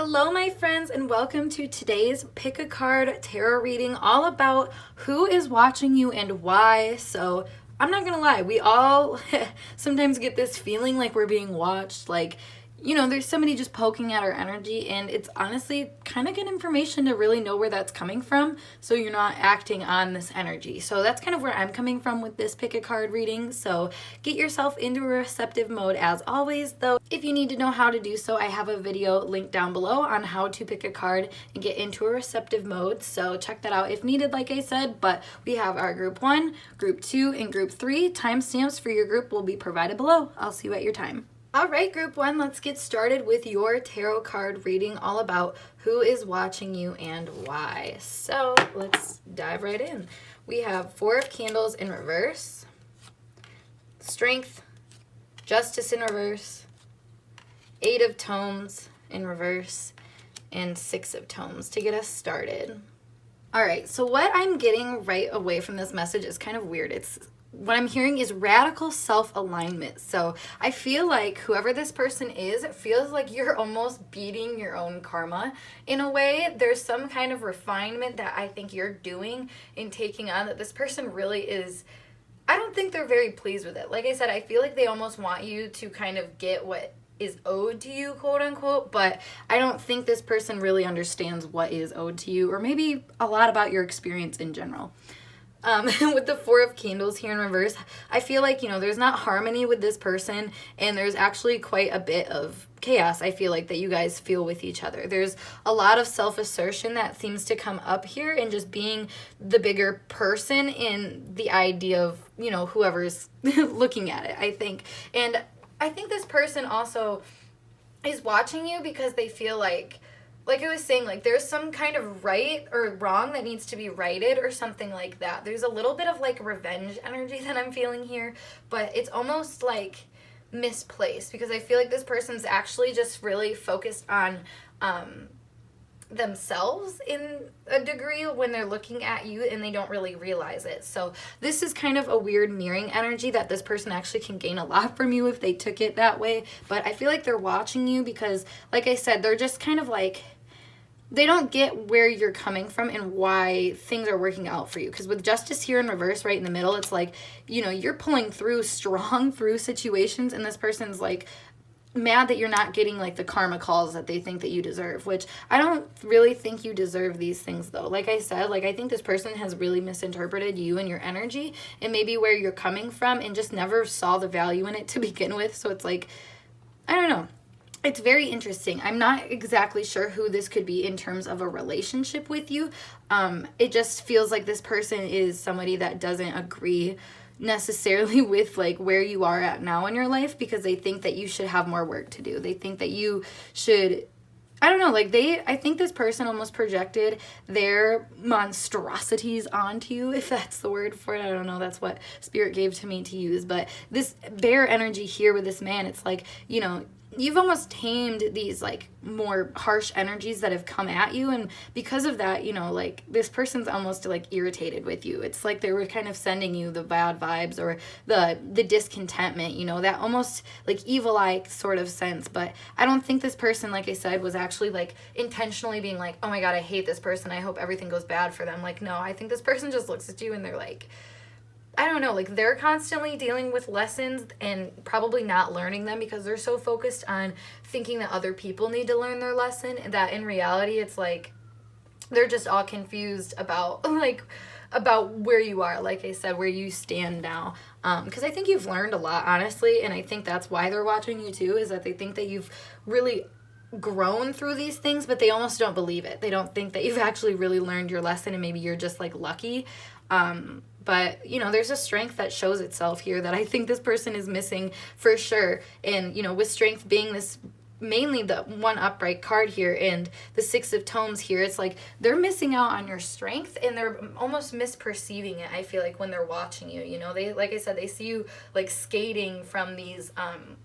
Hello my friends, and welcome to today's Pick a Card tarot reading all about who is watching you and why. So I'm not gonna lie, we all sometimes get this feeling like we're being watched, like, you know, there's somebody just poking at our energy, and it's honestly kind of good information to really know where that's coming from so you're not acting on this energy. So that's kind of where I'm coming from with this pick a card reading. So get yourself into a receptive mode as always, though. If you need to know how to do so, I have a video linked down below on how to pick a card and get into a receptive mode. So check that out if needed, like I said. But we have our group 1, group 2, and group 3. Timestamps for your group will be provided below. I'll see you at your time. All right, group 1, let's get started with your tarot card reading all about who is watching you and why. So let's dive right in. We have 4 of Candles in reverse, Strength, Justice in reverse, 8 of Tomes in reverse, and 6 of Tomes to get us started. All right, so what I'm getting right away from this message is kind of weird. What I'm hearing is radical self-alignment. So I feel like whoever this person is, it feels like you're almost beating your own karma in a way. There's some kind of refinement that I think you're doing in taking on that this person really is. I don't think they're very pleased with it. Like I said, I feel like they almost want you to kind of get what is owed to you, quote unquote, but I don't think this person really understands what is owed to you, or maybe a lot about your experience in general. With the 4 of Candles here in reverse, I feel like, you know, there's not harmony with this person, and there's actually quite a bit of chaos, I feel like, that you guys feel with each other. There's a lot of self-assertion that seems to come up here, and just being the bigger person in the idea of, you know, whoever's looking at it, I think. And I think this person also is watching you because they feel like I was saying, like, there's some kind of right or wrong that needs to be righted or something like that. There's a little bit of, like, revenge energy that I'm feeling here, but it's almost, like, misplaced because I feel like this person's actually just really focused on themselves in a degree when they're looking at you, and they don't really realize it. So this is kind of a weird mirroring energy that this person actually can gain a lot from you if they took it that way. But I feel like they're watching you because, like I said, they're just kind of like, they don't get where you're coming from and why things are working out for you. Because with Justice here in reverse right in the middle, it's like, you know, you're pulling through strong through situations, and this person's like mad that you're not getting like the karma calls that they think that you deserve, which I don't really think you deserve these things though. Like I said, like, I think this person has really misinterpreted you and your energy and maybe where you're coming from, and just never saw the value in it to begin with. So it's like, I don't know. It's very interesting. I'm not exactly sure who this could be in terms of a relationship with you. It just feels like this person is somebody that doesn't agree necessarily with like where you are at now in your life, because they think that you should have more work to do. They think that you should, I don't know, like I think this person almost projected their monstrosities onto you, if that's the word for it. I don't know, that's what Spirit gave to me to use. But this bear energy here with this man, it's like, you know, you've almost tamed these like more harsh energies that have come at you, and because of that, you know, like, this person's almost like irritated with you. It's like they were kind of sending you the bad vibes or the discontentment, you know, that almost like evil eye sort of sense. But I don't think this person, like I said, was actually like intentionally being like, oh my god, I hate this person, I hope everything goes bad for them. Like, no, I think this person just looks at you and they're like, I don't know, like, they're constantly dealing with lessons and probably not learning them because they're so focused on thinking that other people need to learn their lesson, that in reality it's like they're just all confused about where you are, like I said, where you stand now. Because I think you've learned a lot, honestly, and I think that's why they're watching you too, is that they think that you've really grown through these things, but they almost don't believe it. They don't think that you've actually really learned your lesson, and maybe you're just like lucky. But, you know, there's a strength that shows itself here that I think this person is missing for sure. And, you know, with Strength being this, mainly the 1 upright card here, and the 6 of Tomes here, it's like they're missing out on your strength, and they're almost misperceiving it, I feel like, when they're watching you. You know, they, like I said, they see you like skating from these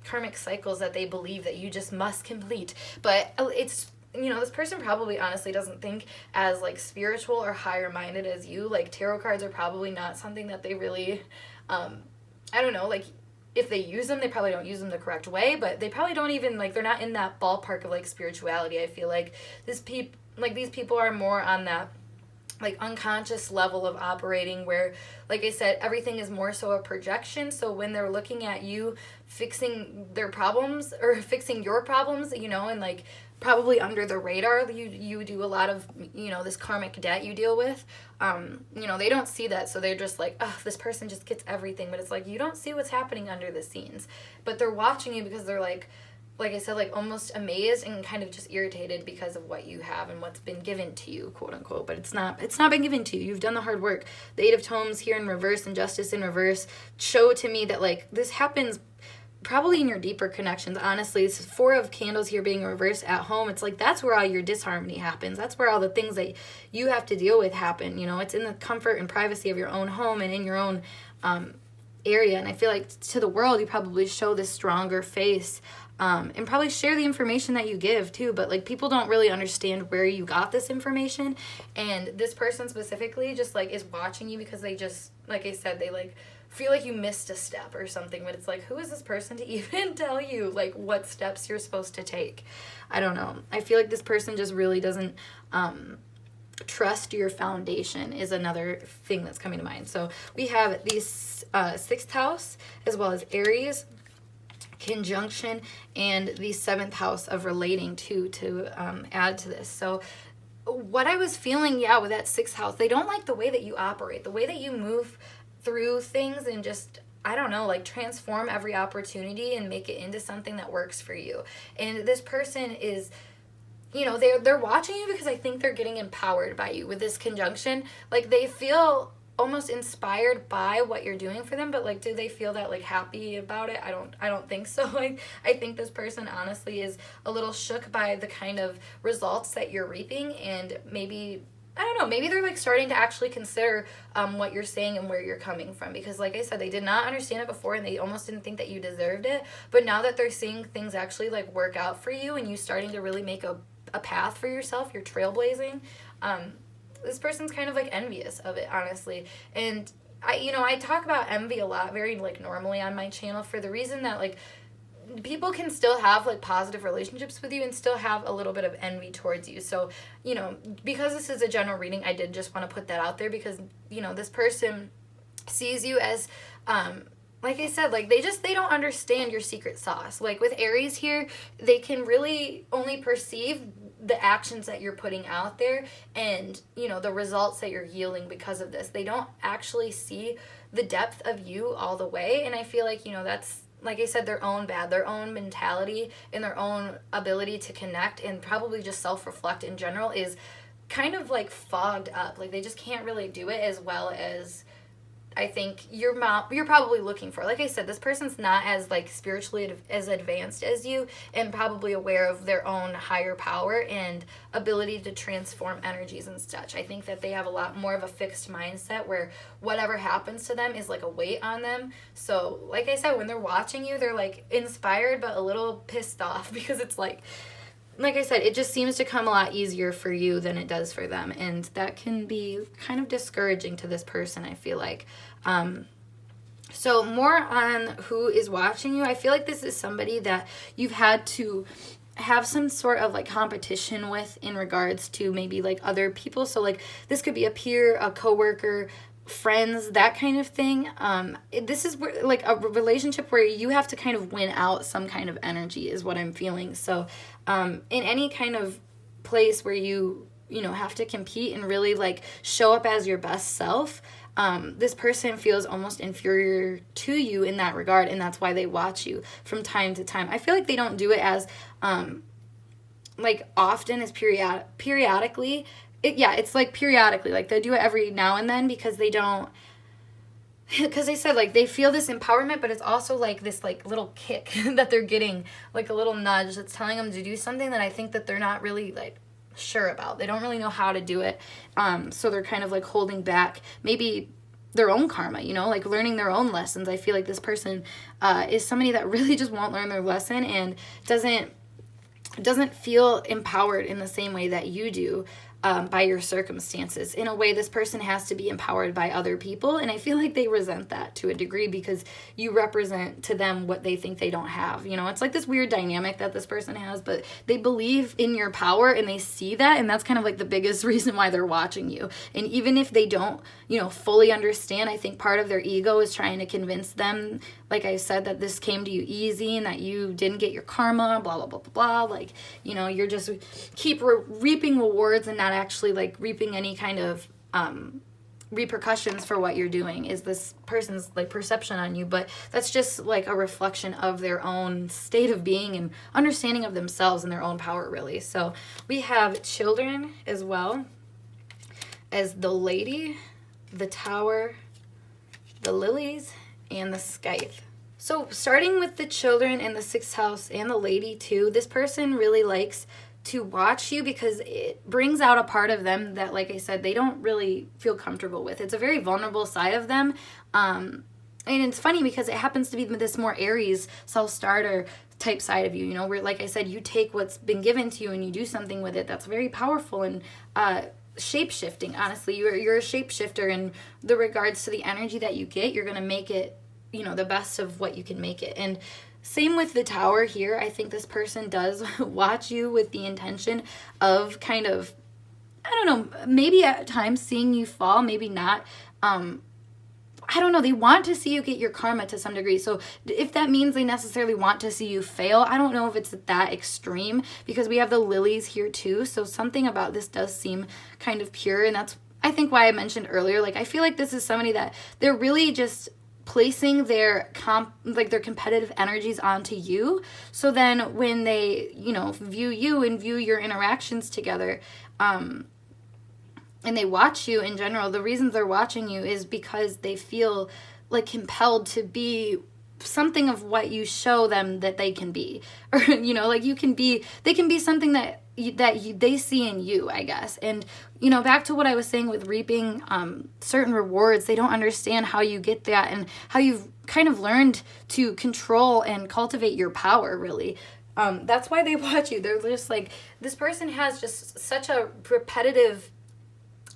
karmic cycles that they believe that you just must complete. But it's, you know, this person probably honestly doesn't think as like spiritual or higher minded as you. Like, tarot cards are probably not something that they really I don't know, like, if they use them, they probably don't use them the correct way, but they probably don't even, like, they're not in that ballpark of, like, spirituality. I feel like these people are more on that, like, unconscious level of operating where, like I said, everything is more so a projection. So when they're looking at you fixing their problems or fixing your problems, you know, and, like, probably under the radar, you do a lot of, you know, this karmic debt you deal with, you know, they don't see that, so they're just like, oh, this person just gets everything, but it's like, you don't see what's happening under the scenes, but they're watching you because they're like I said, like, almost amazed and kind of just irritated because of what you have and what's been given to you, quote unquote, but it's not been given to you. You've done the hard work. The Eight of Tomes here in reverse and Justice in reverse show to me that, like, this happens probably in your deeper connections. Honestly, this is Four of Candles here being reversed at home. It's like, that's where all your disharmony happens. That's where all the things that you have to deal with happen. You know, it's in the comfort and privacy of your own home and in your own area. And I feel like to the world, you probably show this stronger face and probably share the information that you give too. But, like, people don't really understand where you got this information. And this person specifically just, like, is watching you because they just, like I said, they, like, feel like you missed a step or something, but it's like, who is this person to even tell you, like, what steps you're supposed to take? I don't know. I feel like this person just really doesn't trust your foundation is another thing that's coming to mind. So we have the 6th house as well as Aries conjunction and the 7th house of relating to add to this. So what I was feeling, with that 6th house, they don't like the way that you operate, the way that you move through things and just, I don't know, like, transform every opportunity and make it into something that works for you. And this person is, you know, they're watching you because I think they're getting empowered by you with this conjunction. Like, they feel almost inspired by what you're doing for them, but, like, do they feel that, like, happy about it? I don't think so. Like, I think this person honestly is a little shook by the kind of results that you're reaping, and maybe, I don't know, maybe they're, like, starting to actually consider what you're saying and where you're coming from, because, like I said, they did not understand it before and they almost didn't think that you deserved it, but now that they're seeing things actually, like, work out for you and you starting to really make a path for yourself, you're trailblazing, this person's kind of, like, envious of it, honestly. And I talk about envy a lot, very, like, normally on my channel, for the reason that, like, people can still have, like, positive relationships with you and still have a little bit of envy towards you. So, you know, because this is a general reading, I did just want to put that out there because, you know, this person sees you as, like I said, like, they don't understand your secret sauce. Like, with Aries here, they can really only perceive the actions that you're putting out there and, you know, the results that you're yielding because of this. They don't actually see the depth of you all the way. And I feel like, you know, that's, like I said, their own mentality and their own ability to connect and probably just self-reflect in general is kind of, like, fogged up. Like, they just can't really do it as well as I think you're probably looking for. Like I said, this person's not as, like, spiritually as advanced as you and probably aware of their own higher power and ability to transform energies and such. I think that they have a lot more of a fixed mindset where whatever happens to them is, like, a weight on them. So, like I said, when they're watching you, they're, like, inspired but a little pissed off because it's like I said, it just seems to come a lot easier for you than it does for them. And that can be kind of discouraging to this person, I feel like. So more on who is watching you. I feel like this is somebody that you've had to have some sort of, like, competition with in regards to maybe, like, other people. So, like, this could be a peer, a coworker, friends, that kind of thing. This is where, like, a relationship where you have to kind of win out some kind of energy is what I'm feeling. So in any kind of place where you know, have to compete and really, like, show up as your best self, this person feels almost inferior to you in that regard, and that's why they watch you from time to time. I feel like they don't do it as like, often as periodically. It's, like, periodically. Like, they do it every now and then because they said, like, they feel this empowerment, but it's also, like, this, like, little kick that they're getting, like, a little nudge that's telling them to do something that I think that they're not really, like, sure about. They don't really know how to do it. So they're kind of, like, holding back maybe their own karma, you know, like, learning their own lessons. I feel like this person is somebody that really just won't learn their lesson and doesn't feel empowered in the same way that you do. by your circumstances. In a way, this person has to be empowered by other people, and I feel like they resent that to a degree because you represent to them what they think they don't have. You know, it's like this weird dynamic that this person has, but they believe in your power and they see that, and that's kind of like the biggest reason why they're watching you. And even if they don't, you know, fully understand, I think part of their ego is trying to convince them, like I said, that this came to you easy and that you didn't get your karma, blah, blah, blah, blah, blah. Like, you know, you're just keep reaping rewards and not actually like reaping any kind of repercussions for what you're doing is this person's like perception on you. But that's just like a reflection of their own state of being and understanding of themselves and their own power, really. So we have children as well as the lady, the tower, the lilies, and the scythe. So starting with the children and the sixth house and the lady too, this person really likes to watch you because it brings out a part of them that, like I said, they don't really feel comfortable with. It's a very vulnerable side of them. And it's funny because it happens to be this more Aries self-starter type side of you, you know, where, like I said, you take what's been given to you and you do something with it that's very powerful and shape-shifting. Honestly, you're a shapeshifter in the regards to the energy that you get. You're going to make it, you know, the best of what you can make it. And same with the tower here. I think this person does watch you with the intention of kind of, I don't know, maybe at times seeing you fall, maybe not. I don't know. They want to see you get your karma to some degree. So if that means they necessarily want to see you fail, I don't know if it's that extreme because we have the lilies here too. So something about this does seem kind of pure. And that's, I think, why I mentioned earlier, like, I feel like this is somebody that they're really just placing their their competitive energies onto you. So then when they, you know, view you and view your interactions together, and they watch you in general, the reasons they're watching you is because they feel like compelled to be something of what you show them that they can be. Or, you know, like they can be something that they see in you, I guess. And, you know, back to what I was saying with reaping certain rewards, they don't understand how you get that and how you've kind of learned to control and cultivate your power, really. That's why they watch you. They're just like, this person has just such a repetitive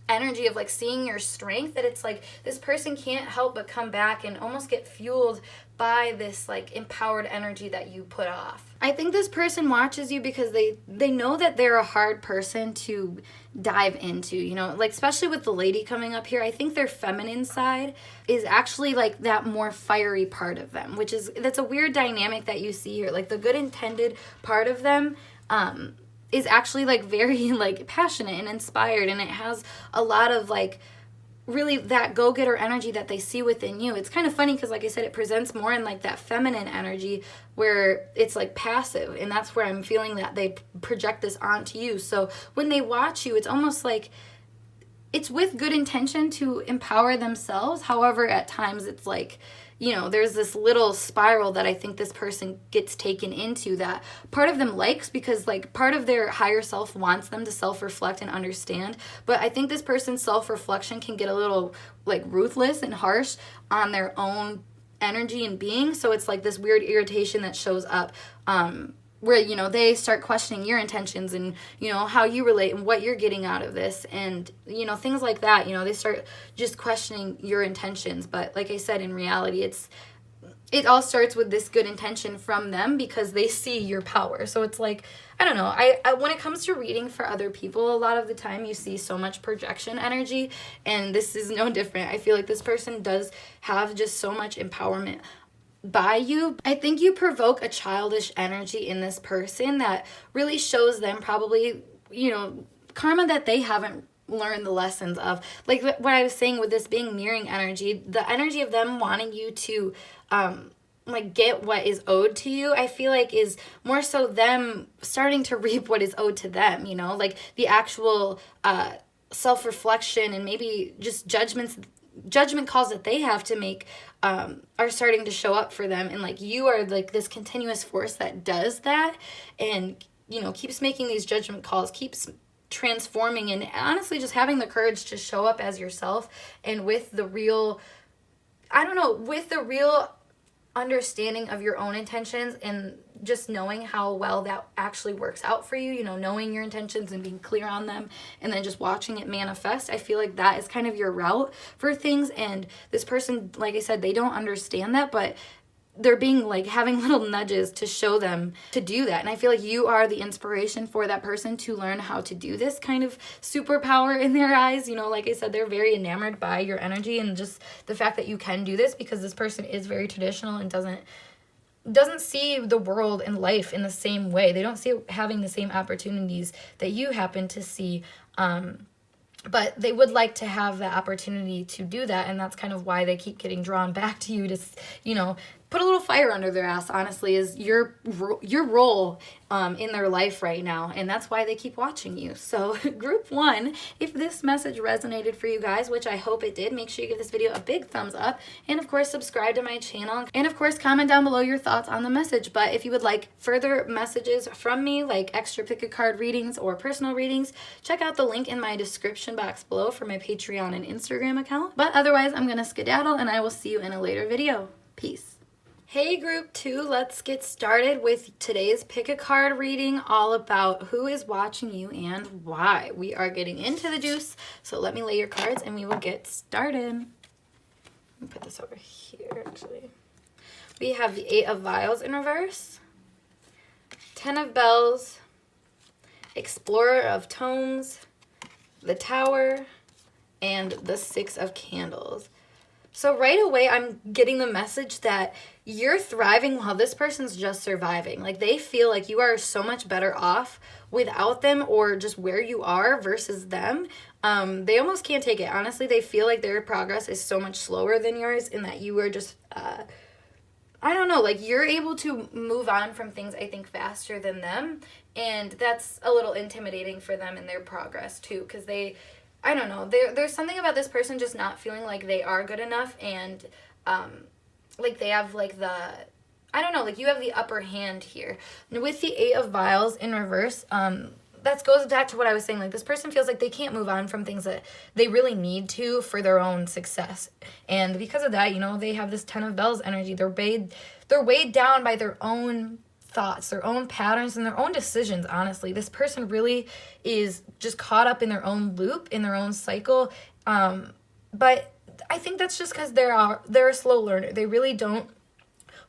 energy of like seeing your strength that it's like this person can't help but come back and almost get fueled by this like empowered energy that you put off. I think this person watches you because they know that they're a hard person to dive into, you know, like especially with the lady coming up here. I think their feminine side is actually like that more fiery part of them, that's a weird dynamic that you see here. Like the good intended part of them is actually like very like passionate and inspired, and it has a lot of like really that go-getter energy that they see within you. It's kind of funny because, like I said, it presents more in like that feminine energy where it's like passive, and that's where I'm feeling that they project this onto you. So when they watch you, it's almost like it's with good intention to empower themselves. However, at times it's like, you know, there's this little spiral that I think this person gets taken into that part of them likes because like part of their higher self wants them to self-reflect and understand. But I think this person's self-reflection can get a little like ruthless and harsh on their own energy and being. So it's like this weird irritation that shows up where, you know, they start questioning your intentions and, you know, how you relate and what you're getting out of this and, you know, things like that. You know, they start just questioning your intentions. But like I said, in reality, it all starts with this good intention from them because they see your power. So it's like, I don't know, I when it comes to reading for other people, a lot of the time you see so much projection energy, and this is no different. I feel like this person does have just so much empowerment by you. I think you provoke a childish energy in this person that really shows them probably, you know, karma that they haven't learned the lessons of. Like what I was saying with this being mirroring energy, the energy of them wanting you to like get what is owed to you, I feel like is more so them starting to reap what is owed to them, you know, like the actual self-reflection and maybe just judgment calls that they have to make are starting to show up for them. And like you are like this continuous force that does that and, you know, keeps making these judgment calls, keeps transforming, and honestly just having the courage to show up as yourself and with the real, with the real understanding of your own intentions and just knowing how well that actually works out for you, you know, knowing your intentions and being clear on them, and then just watching it manifest. I feel like that is kind of your route for things. And this person, like I said, they don't understand that, but they're being like having little nudges to show them to do that. And I feel like you are the inspiration for that person to learn how to do this kind of superpower in their eyes. You know, like I said, they're very enamored by your energy and just the fact that you can do this, because this person is very traditional and doesn't see the world and life in the same way. They don't see having the same opportunities that you happen to see. But they would like to have the opportunity to do that, and that's kind of why they keep getting drawn back to you to, you know, put a little fire under their ass, honestly, is your role in their life right now, and that's why they keep watching you. So group 1, if this message resonated for you guys, which I hope it did, make sure you give this video a big thumbs up, and of course subscribe to my channel, and of course comment down below your thoughts on the message. But if you would like further messages from me, like extra pick a card readings or personal readings, check out the link in my description box below for my Patreon and Instagram account. But otherwise, I'm gonna skedaddle, and I will see you in a later video. Peace. Hey group 2, let's get started with today's pick a card reading, all about who is watching you and why. We are getting into the juice, so let me lay your cards and we will get started. Let me put this over here actually. We have the 8 of Vials in reverse, 10 of Bells, Explorer of Tomes, the Tower, and the 6 of Candles. So right away, I'm getting the message that you're thriving while this person's just surviving. Like, they feel like you are so much better off without them, or just where you are versus them. They almost can't take it. Honestly, they feel like their progress is so much slower than yours, and that you are just, I don't know, like, you're able to move on from things, I think, faster than them. And that's a little intimidating for them in their progress, too, because I don't know, there's something about this person just not feeling like they are good enough, and like they have like I don't know, like you have the upper hand here. And with the 8 of Vials in reverse, that goes back to what I was saying, like this person feels like they can't move on from things that they really need to for their own success. And because of that, you know, they have this 10 of Bells energy. They're weighed down by their own thoughts, their own patterns, and their own decisions, honestly. This person really is just caught up in their own loop, in their own cycle. But I think that's just because they're a slow learner. They really don't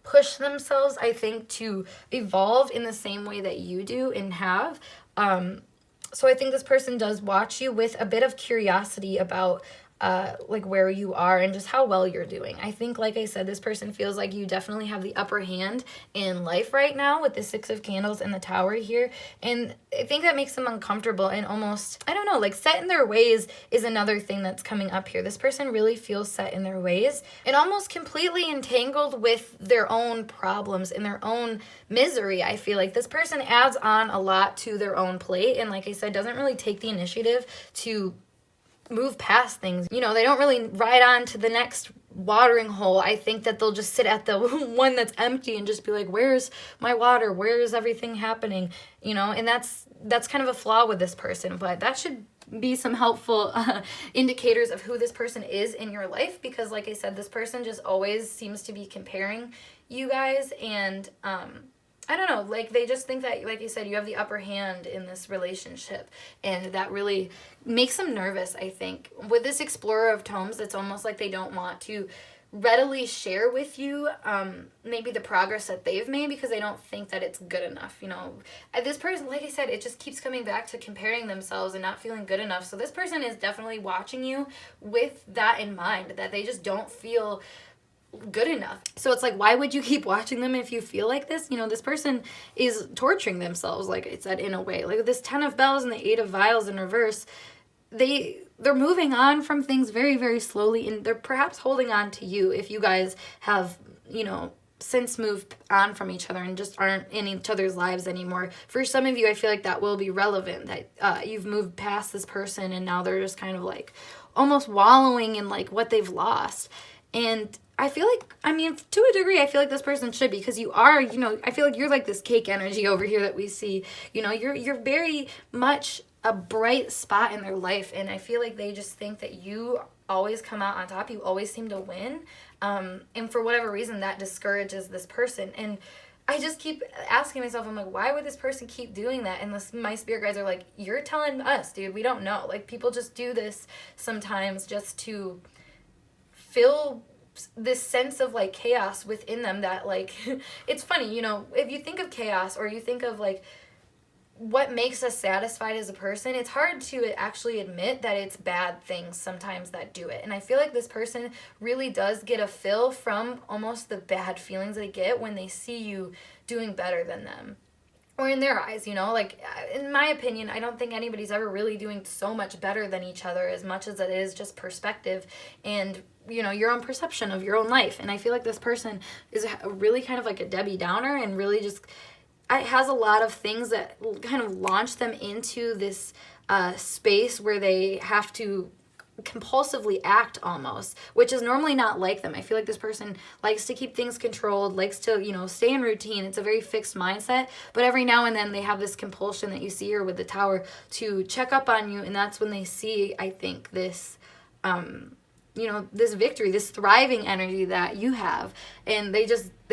push themselves, I think, to evolve in the same way that you do and have. So I think this person does watch you with a bit of curiosity about like where you are and just how well you're doing. I think, like I said, this person feels like you definitely have the upper hand in life right now with the 6 of Candles and the Tower here. And I think that makes them uncomfortable and almost, I don't know, like set in their ways is another thing that's coming up here. This person really feels set in their ways and almost completely entangled with their own problems and their own misery. I feel like this person adds on a lot to their own plate, and like I said, doesn't really take the initiative to move past things. You know, they don't really ride on to the next watering hole. I think that they'll just sit at the one that's empty and just be like, where's my water? Where's everything happening? You know, and that's kind of a flaw with this person, but that should be some helpful indicators of who this person is in your life, because like I said, this person just always seems to be comparing you guys, and I don't know, like they just think that, like you said, you have the upper hand in this relationship, and that really makes them nervous, I think. With this Explorer of Tomes, it's almost like they don't want to readily share with you maybe the progress that they've made, because they don't think that it's good enough. You know, this person, like I said, it just keeps coming back to comparing themselves and not feeling good enough. So this person is definitely watching you with that in mind, that they just don't feel good enough. So it's like, why would you keep watching them if you feel like this? You know, this person is torturing themselves, like I said, in a way. Like this 10 of Bells and the 8 of Vials in reverse, they're moving on from things very, very slowly, and they're perhaps holding on to you if you guys have, you know, since moved on from each other and just aren't in each other's lives anymore. For some of you, I feel like that will be relevant, that you've moved past this person and now they're just kind of like almost wallowing in like what they've lost. And I feel like, I mean, to a degree, I feel like this person should be, because you are, you know, I feel like you're like this cake energy over here that we see. You know, you're very much a bright spot in their life, and I feel like they just think that you always come out on top. You always seem to win, and for whatever reason, that discourages this person. And I just keep asking myself, I'm like, why would this person keep doing that? And my spirit guides are like, you're telling us, dude, we don't know. Like, people just do this sometimes just to feel this sense of like chaos within them that like it's funny, you know, if you think of chaos or you think of like what makes us satisfied as a person, it's hard to actually admit that it's bad things sometimes that do it. And I feel like this person really does get a fill from almost the bad feelings they get when they see you doing better than them. Or in their eyes, you know, like in my opinion, I don't think anybody's ever really doing so much better than each other as much as it is just perspective and, you know, your own perception of your own life. And I feel like this person is really kind of like a Debbie Downer and really just it has a lot of things that kind of launch them into this space where they have to compulsively act almost, which is normally not like them. I feel like this person likes to keep things controlled, likes to, you know, stay in routine. It's a very fixed mindset, but every now and then they have this compulsion that you see here with the Tower to check up on you, and that's when they see, I think, this you know, this victory, this thriving energy that you have, and they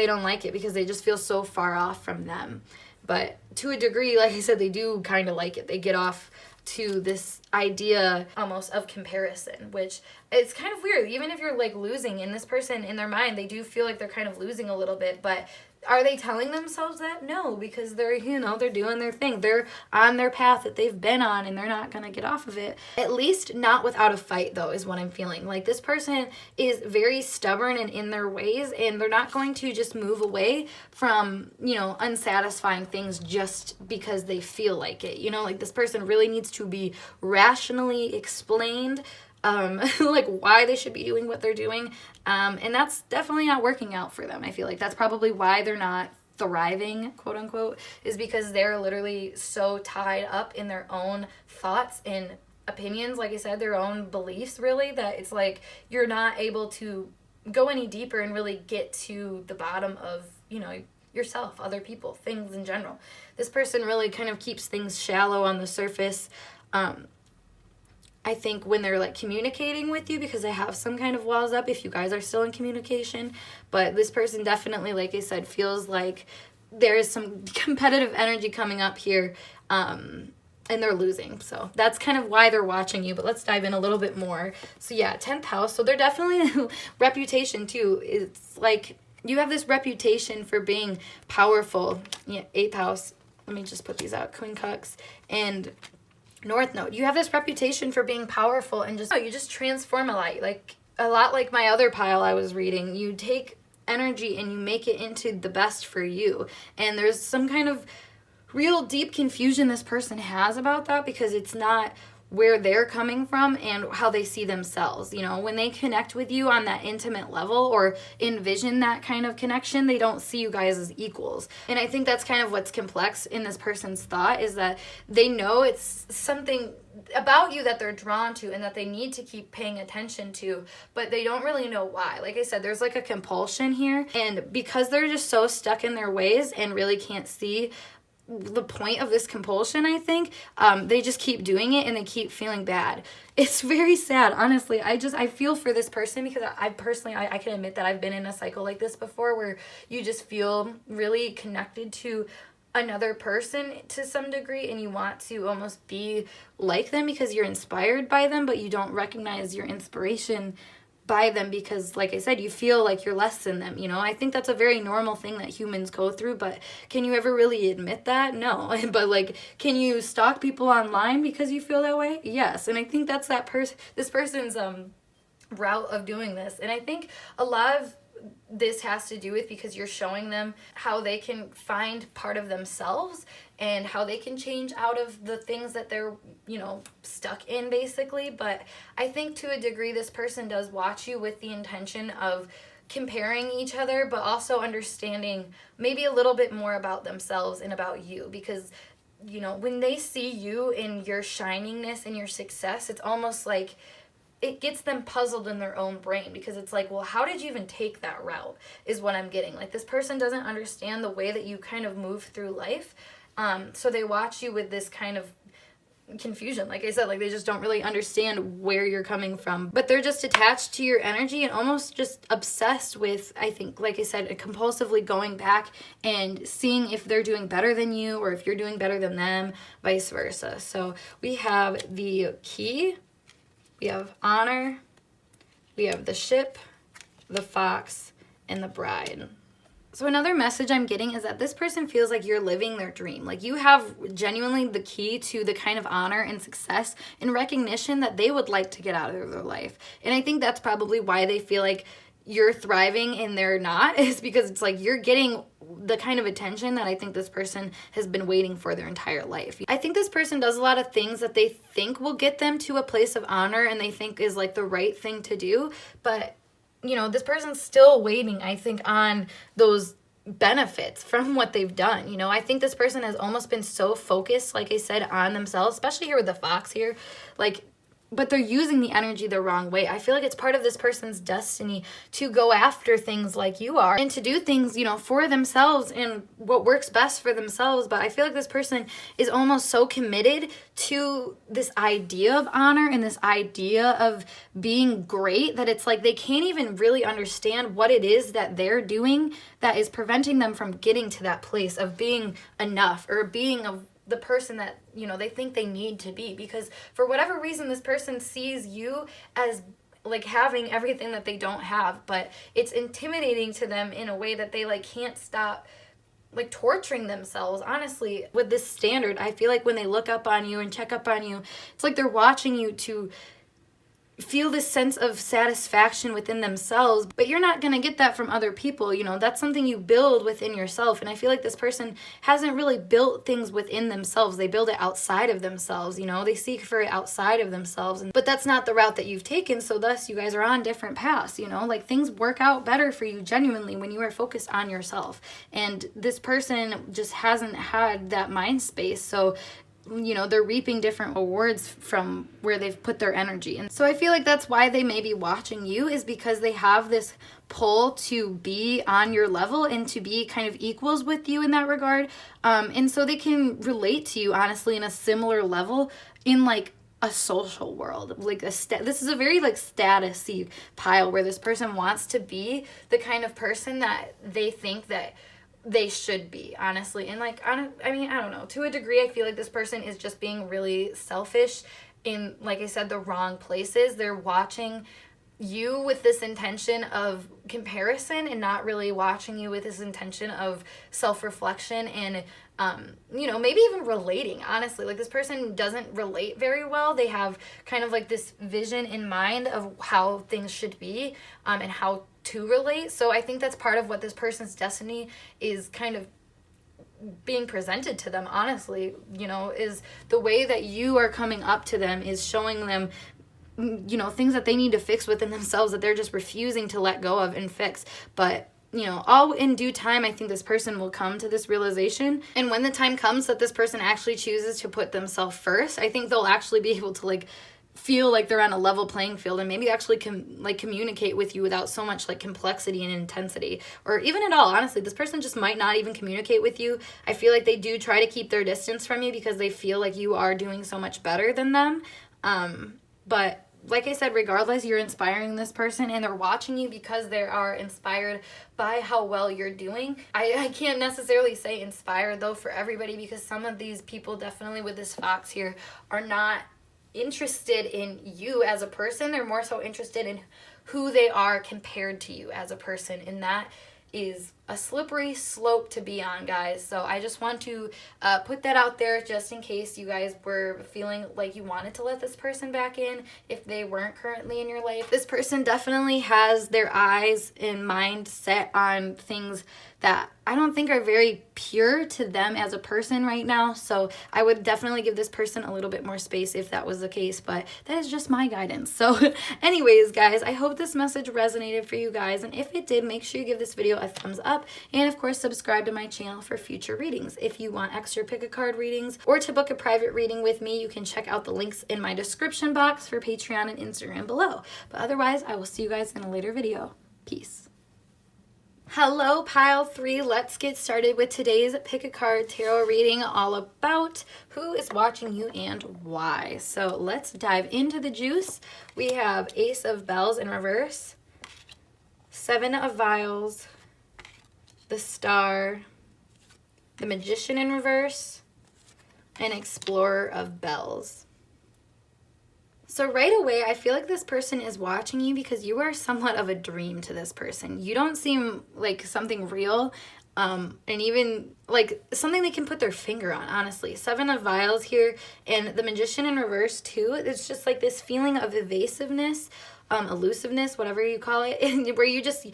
don't like it because they just feel so far off from them. But to a degree, like I said, they do kind of like it. They get off to this idea almost of comparison, which it's kind of weird. Even if you're like losing, in this person, in their mind, they do feel like they're kind of losing a little bit, but are they telling themselves that? No, because they're, you know, they're doing their thing. They're on their path that they've been on, and they're not going to get off of it. At least not without a fight, though, is what I'm feeling. Like, this person is very stubborn and in their ways, and they're not going to just move away from, you know, unsatisfying things just because they feel like it. You know, like, this person really needs to be rationally explained like why they should be doing what they're doing. And that's definitely not working out for them. I feel like that's probably why they're not thriving, quote unquote, is because they're literally so tied up in their own thoughts and opinions, like I said, their own beliefs, really, that it's like you're not able to go any deeper and really get to the bottom of, you know, yourself, other people, things in general. This person really kind of keeps things shallow on the surface. I think when they're like communicating with you, because they have some kind of walls up if you guys are still in communication, but this person definitely, like I said, feels like there is some competitive energy coming up here, and they're losing. So that's kind of why they're watching you, but let's dive in a little bit more. So yeah, 10th house. So they're definitely reputation too. It's like you have this reputation for being powerful. Yeah, 8th house. Let me just put these out. Queen Cucks and North Node. You have this reputation for being powerful and just, you just transform a lot like my other pile I was reading. You take energy and you make it into the best for you. And there's some kind of real deep confusion this person has about that, because it's not where they're coming from and how they see themselves. You know, when they connect with you on that intimate level or envision that kind of connection, they don't see you guys as equals. And I think that's kind of what's complex in this person's thought, is that they know it's something about you that they're drawn to and that they need to keep paying attention to, but they don't really know why. Like I said, there's like a compulsion here, and because they're just so stuck in their ways and really can't see the point of this compulsion, I think, they just keep doing it and they keep feeling bad. It's very sad, honestly. I feel for this person, because I personally can admit that I've been in a cycle like this before, where you just feel really connected to another person to some degree, and you want to almost be like them because you're inspired by them, but you don't recognize your inspiration by them because, like I said, you feel like you're less than them, you know? I think that's a very normal thing that humans go through, but can you ever really admit that? No. But, like, can you stalk people online because you feel that way? Yes. And I think that's this person's route of doing this. And I think a lot of this has to do with because you're showing them how they can find part of themselves and how they can change out of the things that they're, you know, stuck in, basically. But I think to a degree this person does watch you with the intention of comparing each other, but also understanding maybe a little bit more about themselves and about you, because, you know, when they see you in your shiningness and your success, it's almost like it gets them puzzled in their own brain, because it's like, well, how did you even take that route, is what I'm getting. Like, this person doesn't understand the way that you kind of move through life. So they watch you with this kind of confusion. Like I said, like they just don't really understand where you're coming from, but they're just attached to your energy and almost just obsessed with, I think, like I said, compulsively going back and seeing if they're doing better than you or if you're doing better than them, vice versa. So we have the key, we have honor, we have the ship, the fox, and the bride. So another message I'm getting is that this person feels like you're living their dream. Like you have genuinely the key to the kind of honor and success and recognition that they would like to get out of their life. And I think that's probably why they feel like you're thriving and they're not, is because it's like you're getting the kind of attention that I think this person has been waiting for their entire life. I think this person does a lot of things that they think will get them to a place of honor and they think is like the right thing to do, but you know, this person's still waiting, I think, on those benefits from what they've done. You know, I think this person has almost been so focused, like I said, on themselves, especially here with the fox here, like, but they're using the energy the wrong way. I feel like it's part of this person's destiny to go after things like you are and to do things, you know, for themselves and what works best for themselves. But I feel like this person is almost so committed to this idea of honor and this idea of being great that it's like they can't even really understand what it is that they're doing that is preventing them from getting to that place of being enough or being the person that, you know, they think they need to be, because for whatever reason this person sees you as like having everything that they don't have, but it's intimidating to them in a way that they like can't stop like torturing themselves. Honestly, with this standard, I feel like when they look up on you and check up on you, it's like they're watching you to feel this sense of satisfaction within themselves, but you're not going to get that from other people. You know, that's something you build within yourself. And I feel like this person hasn't really built things within themselves. They build it outside of themselves. You know, they seek for it outside of themselves, but that's not the route that you've taken. So thus you guys are on different paths. You know, like things work out better for you genuinely when you are focused on yourself. And this person just hasn't had that mind space. So you know, they're reaping different rewards from where they've put their energy. And so I feel like that's why they may be watching you, is because they have this pull to be on your level and to be kind of equals with you in that regard. And so they can relate to you, honestly, in a similar level in like a social world. Like this is a very like status-y pile where this person wants to be the kind of person that they think that they should be, honestly. And like, I don't know, to a degree I feel like this person is just being really selfish in, like I said, the wrong places. They're watching you with this intention of comparison and not really watching you with this intention of self-reflection and you know, maybe even relating. Honestly, like this person doesn't relate very well. They have kind of like this vision in mind of how things should be and how to relate. So I think that's part of what this person's destiny is kind of being presented to them, honestly, you know, is the way that you are coming up to them is showing them, you know, things that they need to fix within themselves that they're just refusing to let go of and fix. But you know, all in due time, I think this person will come to this realization. And when the time comes that this person actually chooses to put themselves first, I think they'll actually be able to like feel like they're on a level playing field and maybe actually communicate with you without so much like complexity and intensity, or even at all. Honestly, this person just might not even communicate with you. I feel like they do try to keep their distance from you because they feel like you are doing so much better than them. But like I said, regardless, you're inspiring this person and they're watching you because they are inspired by how well you're doing. I can't necessarily say inspired though for everybody, because some of these people definitely with this fox here are not interested in you as a person. They're more so interested in who they are compared to you as a person, and that is a slippery slope to be on, guys. So I just want to put that out there just in case you guys were feeling like you wanted to let this person back in if they weren't currently in your life. This person definitely has their eyes and mind set on things that I don't think are very pure to them as a person right now. So I would definitely give this person a little bit more space if that was the case, but that is just my guidance. So anyways, guys, I hope this message resonated for you guys. And if it did, make sure you give this video a thumbs up. And of course, subscribe to my channel for future readings. If you want extra pick a card readings or to book a private reading with me, you can check out the links in my description box for Patreon and Instagram below. But otherwise, I will see you guys in a later video. Peace. Hello, pile 3. Let's get started with today's Pick a Card Tarot reading, all about who is watching you and why. So let's dive into the juice. We have Ace of Bells in reverse, 7 of Vials, the Star, the Magician in reverse, and Explorer of Bells. So right away, I feel like this person is watching you because you are somewhat of a dream to this person. You don't seem like something real, and even like something they can put their finger on, honestly. 7 of Vials here, and the Magician in reverse too. It's just like this feeling of evasiveness, elusiveness, whatever you call it, where you just,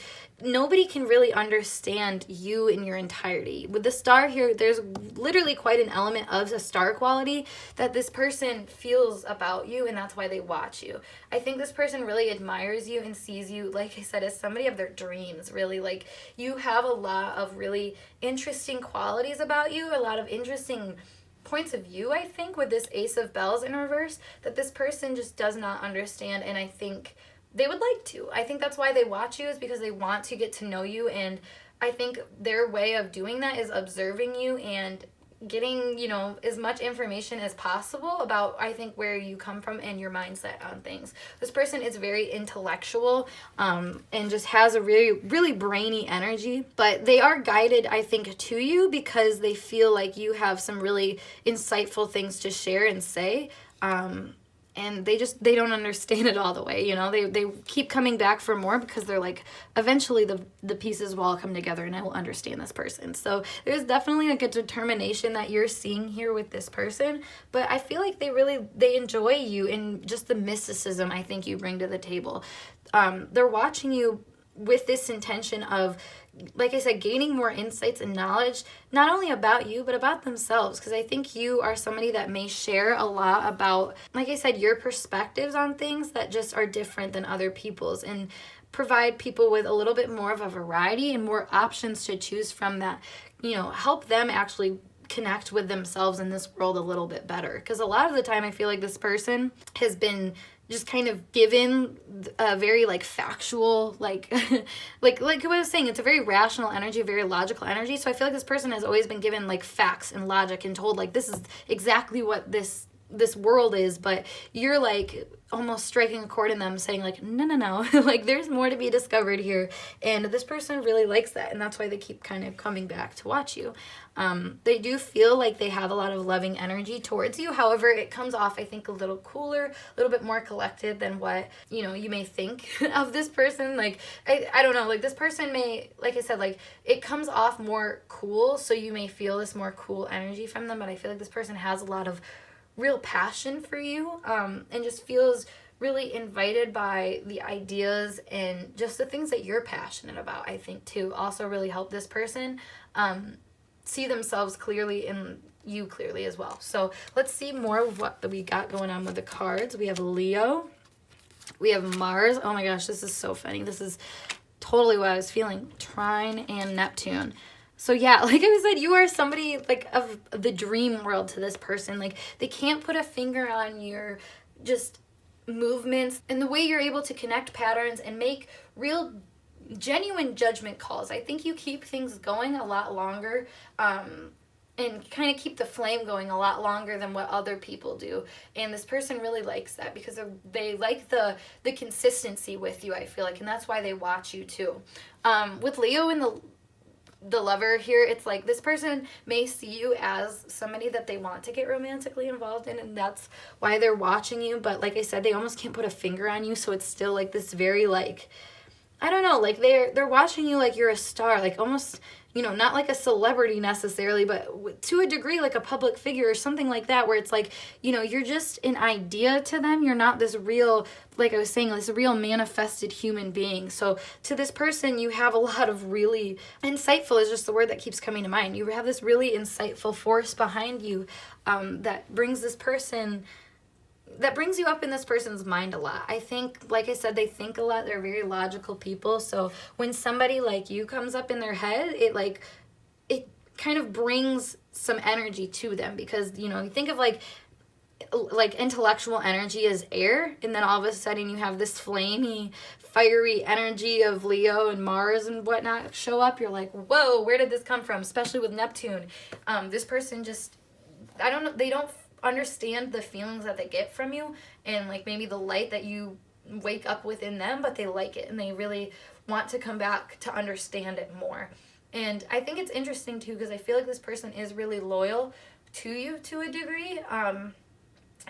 nobody can really understand you in your entirety. With the Star here, there's literally quite an element of a star quality that this person feels about you, and that's why they watch you. I think this person really admires you and sees you, like I said, as somebody of their dreams, really. Like, you have a lot of really interesting qualities about you, a lot of interesting points of view, I think, with this Ace of Bells in reverse, that this person just does not understand, and I think they would like to. I think that's why they watch you, is because they want to get to know you, and I think their way of doing that is observing you and getting, you know, as much information as possible about, I think, where you come from and your mindset on things. This person is very intellectual, and just has a really, really brainy energy, but they are guided, I think, to you because they feel like you have some really insightful things to share and say. And they don't understand it all the way, you know. They keep coming back for more because they're like, eventually the pieces will all come together and I will understand this person. So there's definitely like a determination that you're seeing here with this person, but I feel like they enjoy you and just the mysticism I think you bring to the table. They're watching you with this intention of, like I said, gaining more insights and knowledge, not only about you, but about themselves. Because I think you are somebody that may share a lot about, like I said, your perspectives on things that just are different than other people's, and provide people with a little bit more of a variety and more options to choose from that, you know, help them actually connect with themselves in this world a little bit better. Because a lot of the time I feel like this person has been just kind of given a very like factual, like like what I was saying, it's a very rational energy, very logical energy. So I feel like this person has always been given like facts and logic and told like this is exactly what this world is, but you're like almost striking a chord in them, saying like, no, like there's more to be discovered here. And this person really likes that, and that's why they keep kind of coming back to watch you. They do feel like they have a lot of loving energy towards you. However, it comes off, I think, a little cooler, a little bit more collected than what, you know, you may think of this person. Like, I don't know, like this person may, like I said, like it comes off more cool, so you may feel this more cool energy from them, but I feel like this person has a lot of real passion for you, and just feels really invited by the ideas and just the things that you're passionate about, I think, too, also really help this person see themselves clearly and you clearly as well. So let's see more of what we got going on with the cards. We have Leo. We have Mars. Oh my gosh, this is so funny. This is totally what I was feeling. Trine and Neptune. So yeah, like I said, you are somebody like of the dream world to this person. Like they can't put a finger on your just movements and the way you're able to connect patterns and make real genuine judgment calls. I think you keep things going a lot longer, and kind of keep the flame going a lot longer than what other people do. And this person really likes that because they like the consistency with you, I feel like, and that's why they watch you too. With Leo and the Lover here, it's like this person may see you as somebody that they want to get romantically involved in, and that's why they're watching you. But like I said, they almost can't put a finger on you, so it's still like this very like, I don't know, like they're watching you like you're a star, like almost, you know, not like a celebrity necessarily, but to a degree like a public figure or something like that, where it's like, you know, you're just an idea to them. You're not this real, like I was saying, this real manifested human being. So to this person, you have a lot of really insightful is just the word that keeps coming to mind. You have this really insightful force behind you, that brings you up in this person's mind a lot. I think, like I said, they think a lot. They're very logical people. So when somebody like you comes up in their head, it kind of brings some energy to them because, you know, you think of like like intellectual energy is air, and then all of a sudden you have this flamey, fiery energy of Leo and Mars and whatnot show up. You're like, whoa, where did this come from? Especially with Neptune. This person just, I don't know, they don't understand the feelings that they get from you, and like maybe the light that you wake up within them, but they like it and they really want to come back to understand it more. And I think it's interesting too, because I feel like this person is really loyal to you to a degree,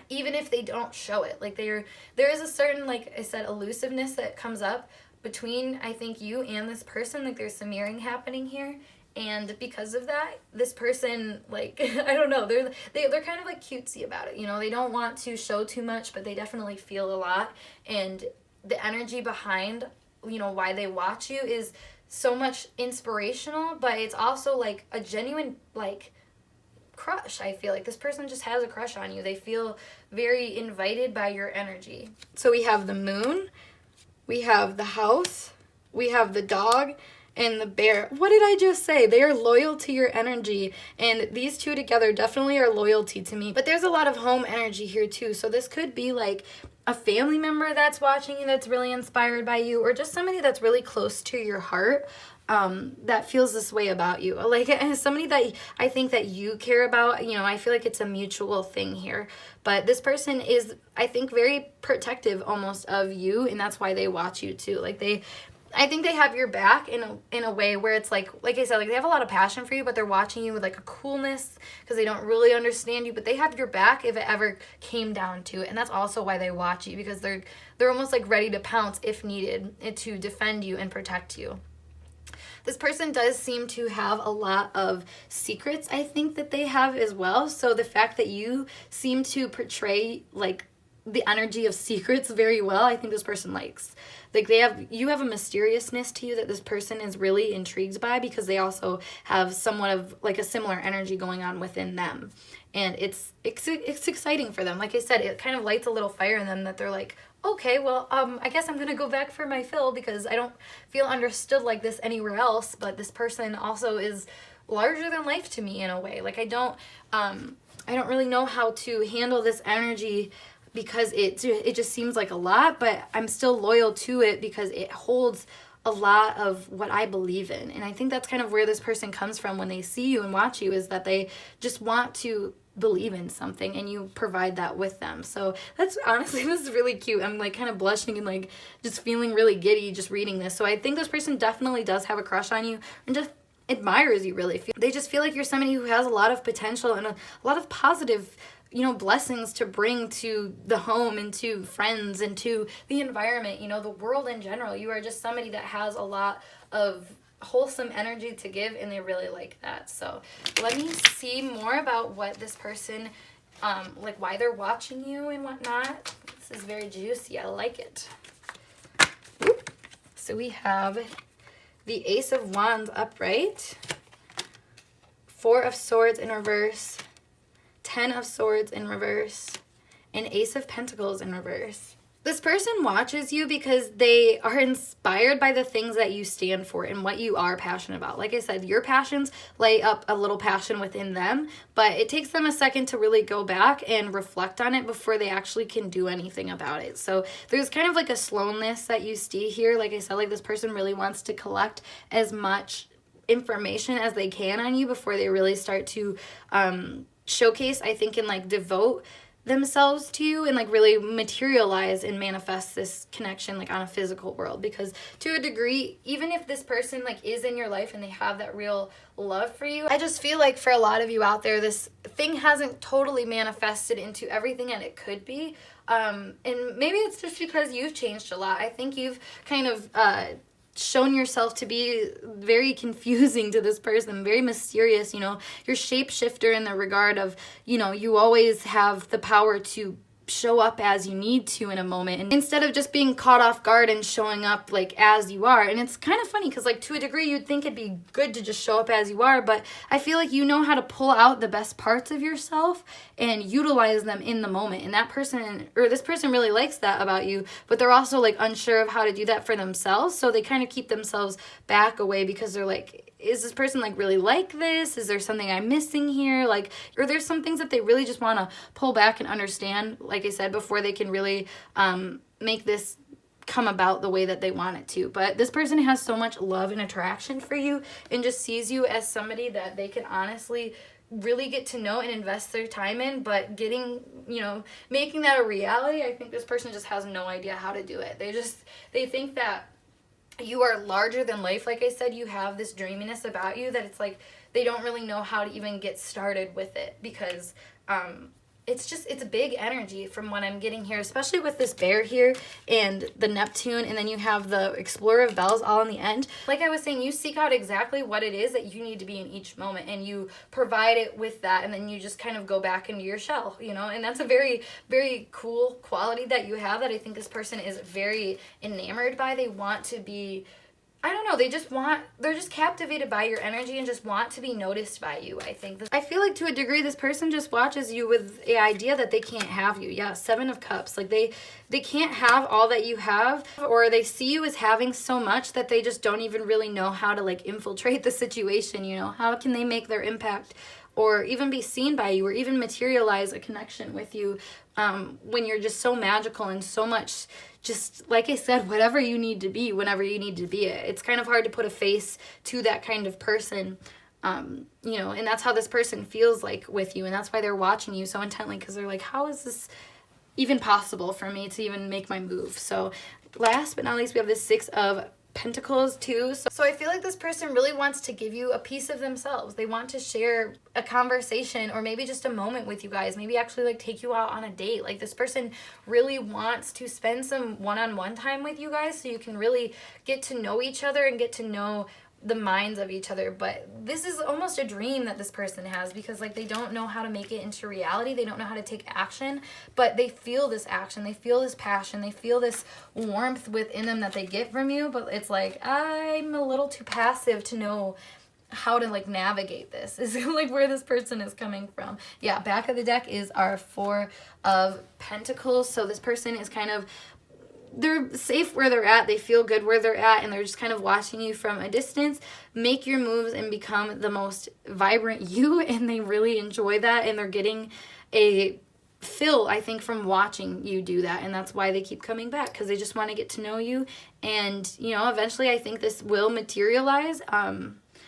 even if they don't show it. Like there is a certain, like I said, elusiveness that comes up between, I think, you and this person. Like there's some mirroring happening here, and because of that, this person, like, I don't know, they're kind of like cutesy about it, you know. They don't want to show too much, but they definitely feel a lot, and the energy behind, you know, why they watch you is so much inspirational, but it's also like a genuine, like, crush. I feel like this person just has a crush on you. They feel very invited by your energy. So we have the moon, we have the house, we have the dog, and the bear. What did I just say? They are loyal to your energy, and these two together definitely are loyalty to me. But there's a lot of home energy here too, so this could be like a family member that's watching you that's really inspired by you, or just somebody that's really close to your heart, that feels this way about you. Like somebody that I think that you care about, you know. I feel like it's a mutual thing here. But this person is, I think, very protective almost of you, and that's why they watch you too. Like I think they have your back in a way where it's like I said, like they have a lot of passion for you, but they're watching you with like a coolness because they don't really understand you, but they have your back if it ever came down to it. And that's also why they watch you, because they're almost like ready to pounce if needed to defend you and protect you. This person does seem to have a lot of secrets, I think, that they have as well. So the fact that you seem to portray like the energy of secrets very well, I think this person likes. Like you have a mysteriousness to you that this person is really intrigued by, because they also have somewhat of like a similar energy going on within them. And it's exciting for them. Like I said, it kind of lights a little fire in them that they're like, okay, well, I guess I'm going to go back for my fill because I don't feel understood like this anywhere else. But this person also is larger than life to me in a way. Like I don't really know how to handle this energy, because it just seems like a lot, but I'm still loyal to it because it holds a lot of what I believe in. And I think that's kind of where this person comes from when they see you and watch you, is that they just want to believe in something and you provide that with them. So that's honestly, this is really cute. I'm like kind of blushing and like just feeling really giddy just reading this. So I think this person definitely does have a crush on you and just admires you really. They just feel like you're somebody who has a lot of potential and a lot of positive, you know, blessings to bring to the home and to friends and to the environment, you know, the world in general. You are just somebody that has a lot of wholesome energy to give, and they really like that. So let me see more about what this person, like why they're watching you and whatnot. This is very juicy. I like it. Whoop. So we have the Ace of Wands upright, Four of Swords in reverse, 10 of Swords in reverse, and Ace of Pentacles in reverse. This person watches you because they are inspired by the things that you stand for and what you are passionate about. Like I said, your passions light up a little passion within them, but it takes them a second to really go back and reflect on it before they actually can do anything about it. So there's kind of like a slowness that you see here. Like I said, like this person really wants to collect as much information as they can on you before they really start to showcase, I think, and like devote themselves to you and like really materialize and manifest this connection like on a physical world. Because to a degree, even if this person like is in your life and they have that real love for you, I just feel like for a lot of you out there, this thing hasn't totally manifested into everything that it could be, and maybe it's just because you've changed a lot. I think you've kind of shown yourself to be very confusing to this person, very mysterious. You know, you're shapeshifter in the regard of, you know, you always have the power to show up as you need to in a moment, and instead of just being caught off guard and showing up like as you are. And it's kind of funny because like to a degree you'd think it'd be good to just show up as you are, but I feel like you know how to pull out the best parts of yourself and utilize them in the moment. And that person, or this person, really likes that about you, but they're also like unsure of how to do that for themselves, so they kind of keep themselves back away because they're like, is this person like really like this? Is there something I'm missing here? Like, or there's some things that they really just want to pull back and understand, like I said, before they can really make this come about the way that they want it to. But this person has so much love and attraction for you and just sees you as somebody that they can honestly really get to know and invest their time in. But getting, you know, making that a reality, I think this person just has no idea how to do it. They think that you are larger than life. Like I said, you have this dreaminess about you that it's like they don't really know how to even get started with it, because it's a big energy from what I'm getting here, especially with this bear here and the Neptune, and then you have the Explorer of Bells all in the end. Like I was saying, you seek out exactly what it is that you need to be in each moment, and you provide it with that, and then you just kind of go back into your shell, you know, and that's a very, very cool quality that you have that I think this person is very enamored by. They want to be, I don't know, they're just captivated by your energy and just want to be noticed by you, I think. I feel like to a degree this person just watches you with the idea that they can't have you. Yeah, Seven of Cups. Like they can't have all that you have, or they see you as having so much that they just don't even really know how to like infiltrate the situation, you know? How can they make their impact or even be seen by you or even materialize a connection with you when you're just so magical and so much, just like I said, whatever you need to be, whenever you need to be it. It's kind of hard to put a face to that kind of person, you know, and that's how this person feels like with you, and that's why they're watching you so intently, because they're like, how is this even possible for me to even make my move? So last but not least, we have this Six of Pentacles too. So I feel like this person really wants to give you a piece of themselves. They want to share a conversation or maybe just a moment with you guys. Maybe actually like take you out on a date. Like this person really wants to spend some one-on-one time with you guys so you can really get to know each other and get to know the minds of each other. But this is almost a dream that this person has, because like they don't know how to make it into reality. They don't know how to take action, but they feel this action, they feel this passion, they feel this warmth within them that they get from you. But it's like, I'm a little too passive to know how to like navigate this, is like where this person is coming from. Yeah, back of the deck is our Four of Pentacles. So this person is kind of, they're safe where they're at, they feel good where they're at, and they're just kind of watching you from a distance make your moves and become the most vibrant you, and they really enjoy that, and they're getting a fill, I think, from watching you do that, and that's why they keep coming back, because they just want to get to know you. And you know, eventually I think this will materialize.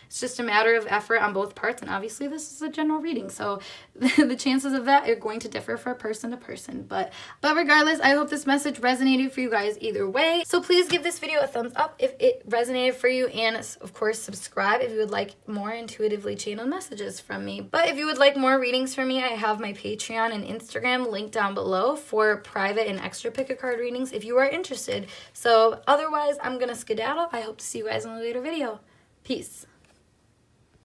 It's just a matter of effort on both parts, and obviously this is a general reading, so the chances of that are going to differ from person to person. But regardless, I hope this message resonated for you guys either way. So please give this video a thumbs up if it resonated for you, and of course subscribe if you would like more intuitively channeled messages from me. But if you would like more readings from me, I have my Patreon and Instagram linked down below for private and extra pick a card readings if you are interested. So otherwise, I'm gonna skedaddle. I hope to see you guys in a later video. Peace.